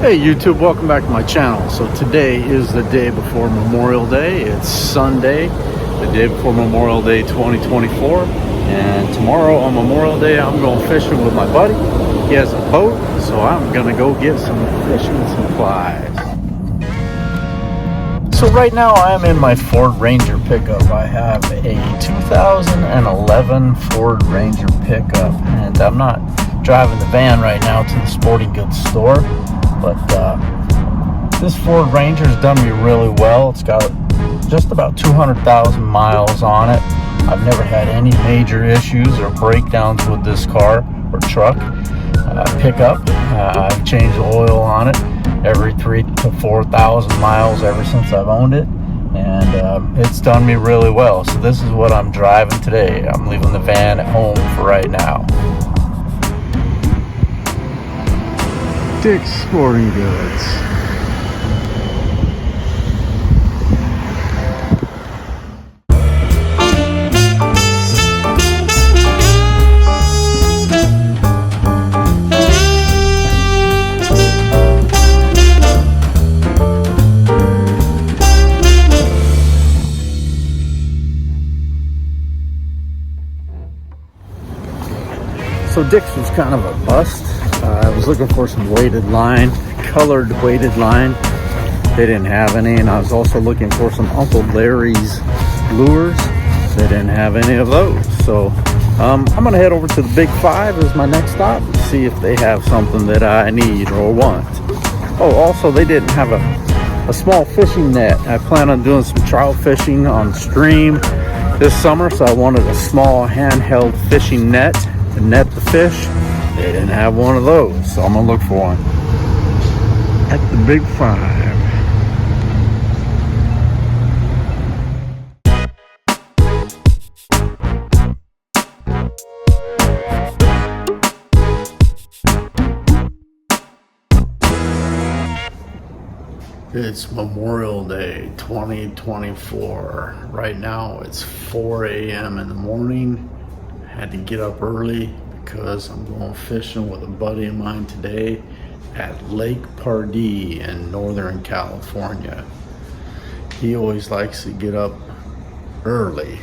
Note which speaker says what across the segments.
Speaker 1: Hey YouTube, welcome back to my channel. So today is the day before Memorial Day. It's Sunday, the day before Memorial Day 2024. And tomorrow on Memorial Day, I'm going fishing with my buddy. He has a boat, so I'm gonna go get some fishing supplies. So right now I'm in my Ford Ranger pickup. I have a 2011 Ford Ranger pickup, and I'm not driving the van right now to the sporting goods store. But this Ford Ranger's done me really well. It's got just about 200,000 miles on it. I've never had any major issues or breakdowns with this car or truck pickup. I've changed the oil on it every 3,000 to 4,000 miles ever since I've owned it, and it's done me really well. So this is what I'm driving today. I'm leaving the van at home for right now. Dick's Sporting Goods. So Dick's was kind of a bust. I was looking for some weighted line, colored weighted line. They didn't have any, and I was also looking for some Uncle Larry's lures. They didn't have any of those. So I'm gonna head over to the Big Five as my next stop and see if they have something that I need or want. Oh, also they didn't have a small fishing net. I plan on doing some trout fishing on stream this summer, so I wanted a small handheld fishing net to net the fish. They didn't have one of those, so I'm gonna look for one at the Big Five. It's Memorial Day 2024. Right now it's 4 a.m. in the morning. I had to get up early because I'm going fishing with a buddy of mine today at Lake Pardee in Northern California. He always likes to get up early,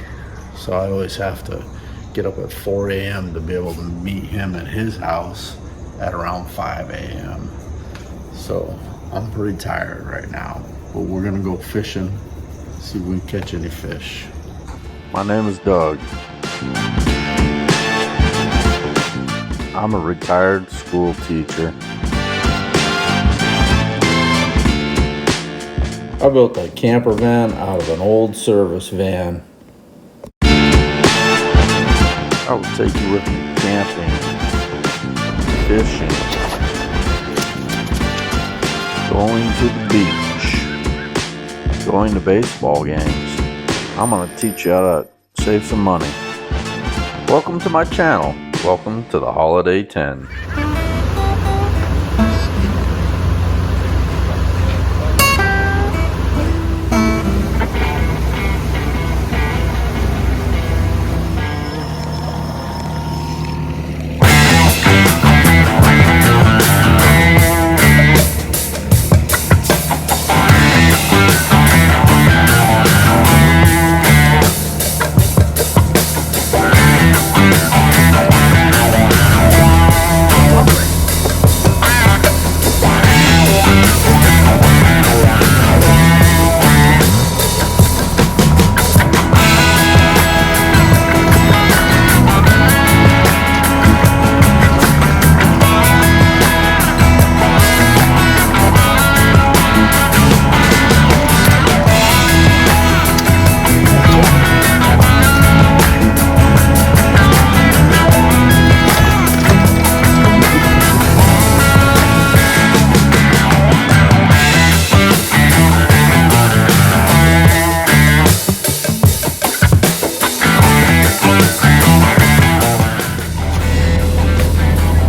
Speaker 1: so I always have to get up at 4 a.m. to be able to meet him at his house at around 5 a.m. So I'm pretty tired right now, but we're gonna go fishing, see if we can catch any fish. My name is Doug. I'm a retired school teacher. I built a camper van out of an old service van. I will take you with me camping, fishing, going to the beach, going to baseball games. I'm going to teach you how to save some money. Welcome to my channel. Welcome to the Holiday Tinn.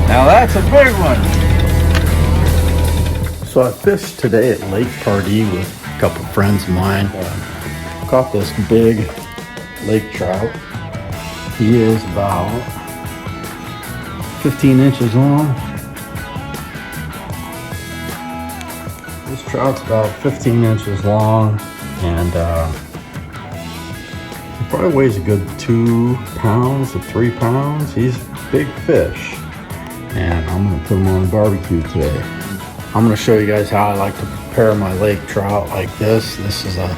Speaker 1: Now that's a big one. So I fished today at Lake Pardee with a couple friends of mine. Caught this big lake trout. He is about 15 inches long. This trout's about 15 inches long, and he probably weighs a good 2 pounds to 3 pounds. He's a big fish, and I'm gonna put him on the barbecue today. I'm gonna show you guys how I like to prepare my lake trout like this. This is a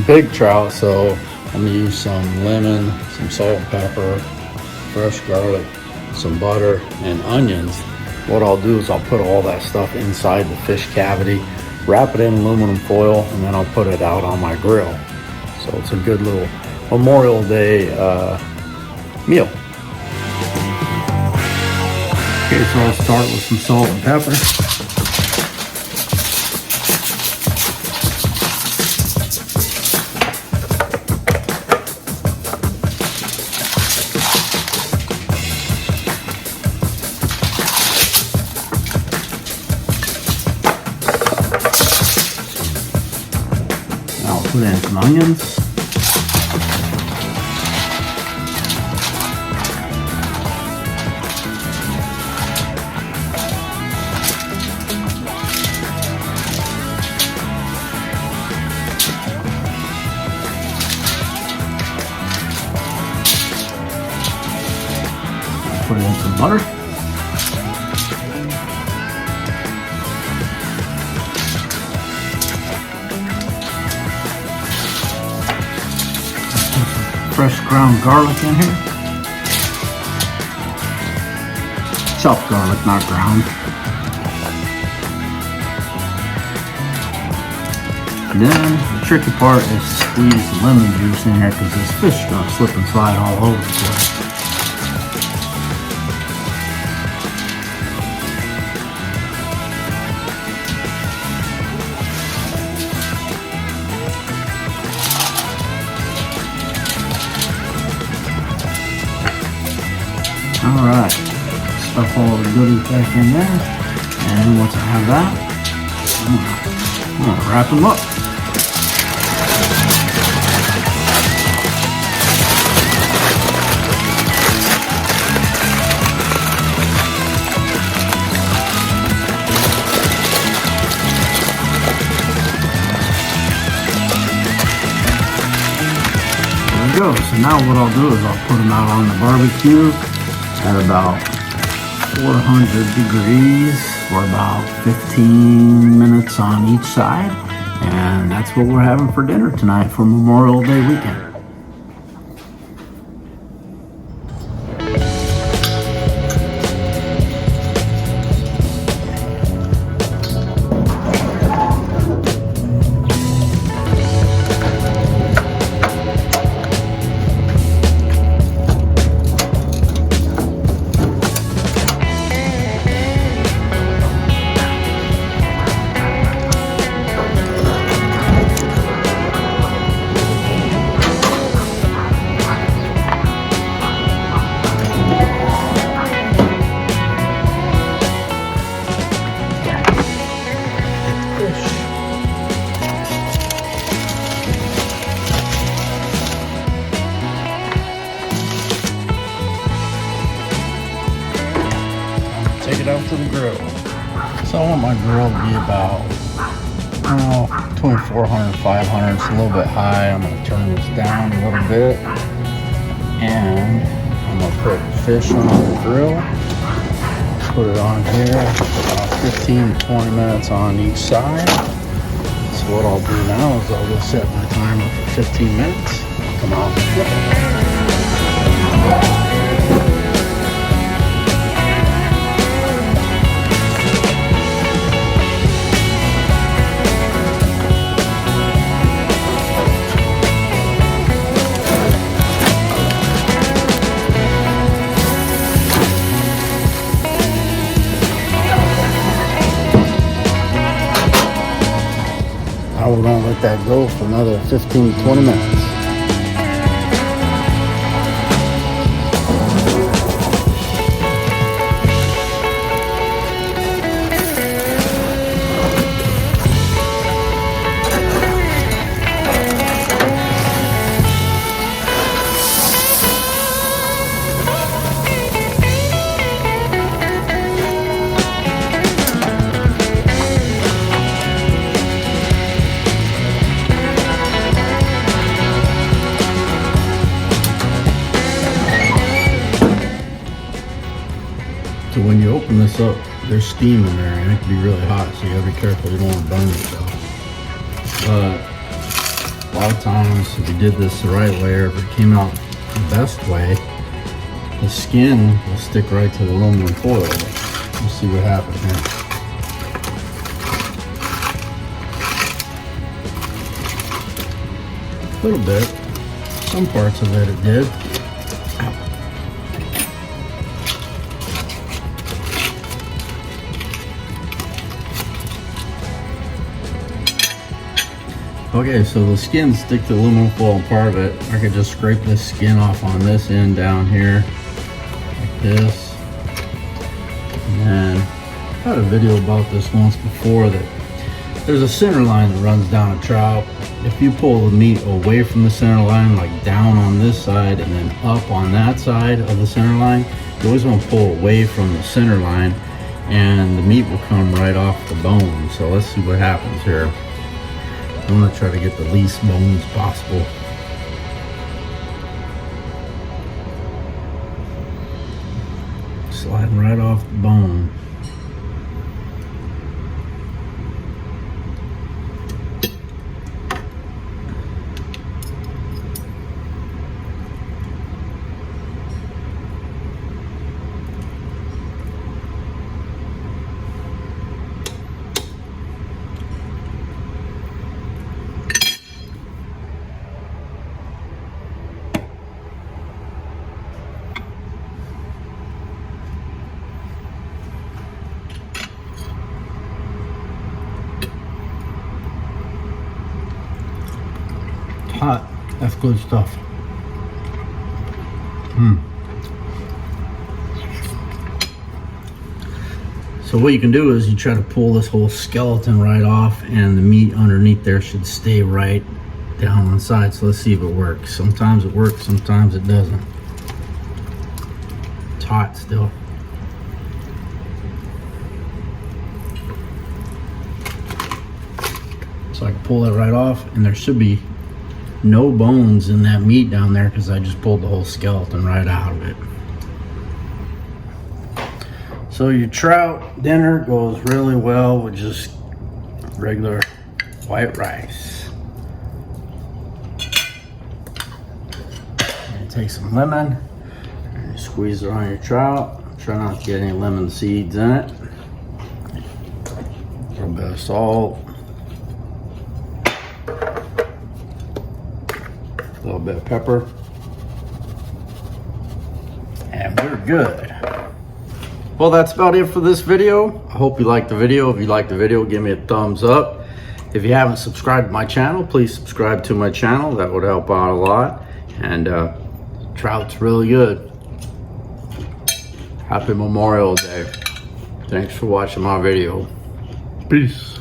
Speaker 1: big trout, so I'm gonna use some lemon, some salt and pepper, fresh garlic, some butter, and onions. What I'll do is I'll put all that stuff inside the fish cavity, wrap it in aluminum foil, and then I'll put it out on my grill. So it's a good little Memorial Day meal. Okay, so I'll start with some salt and pepper. I'll put in some onions. Put in some butter. Fresh ground garlic in here. Chopped garlic, not ground. And then the tricky part is to squeeze the lemon juice in here because this fish is going to slip and slide all over the place. Alright, stuff all the goodies back in there, and once I have that, I'm gonna wrap them up. There we go. So now what I'll do is I'll put them out on the barbecue at about 400 degrees for about 15 minutes on each side, and that's what we're having for dinner tonight for Memorial Day weekend. Take it out to the grill. So I want my grill to be about, I don't know, between 400 and 500. It's a little bit high. I'm going to turn this down a little bit. And I'm going to put fish on the grill. Put it on here for about 15 to 20 minutes on each side. So what I'll do now is I'll just set my timer for 15 minutes. Come on. Now we're going to let that go for another 15 to 20 minutes. you open this up, there's steam in there and it can be really hot, so you gotta be careful you don't want to burn yourself. But a lot of times, if you did this the right way, or if it came out the best way, the skin will stick right to the aluminum foil. Let's see what happens here. A little bit. Some parts of it did. Okay, so the skins stick to the aluminum foil and part of it. I could just scrape this skin off on this end down here, like this. And then I had a video about this once before, that there's a center line that runs down a trout. If you pull the meat away from the center line, like down on this side and then up on that side of the center line, you always want to pull away from the center line and the meat will come right off the bone. So let's see what happens here. I'm going to try to get the least bones possible. Sliding right off the bone. Hot. That's good stuff. So what you can do is you try to pull this whole skeleton right off, and the meat underneath there should stay right down on the side. So let's see if it works. Sometimes it works, sometimes it doesn't. It's hot still. So I can pull that right off, and there should be no bones in that meat down there because I just pulled the whole skeleton right out of it. So your trout dinner goes really well with just regular white rice. And take some lemon and you squeeze it on your trout. Try not to get any lemon seeds in it. A little bit of salt. A little bit of pepper, and we're good. Well, that's about it for this video. I hope you liked the video. If you liked the video, give me a thumbs up. If you haven't subscribed to my channel, please subscribe to my channel. That would help out a lot. And trout's really good. Happy Memorial Day. Thanks for watching my video. Peace.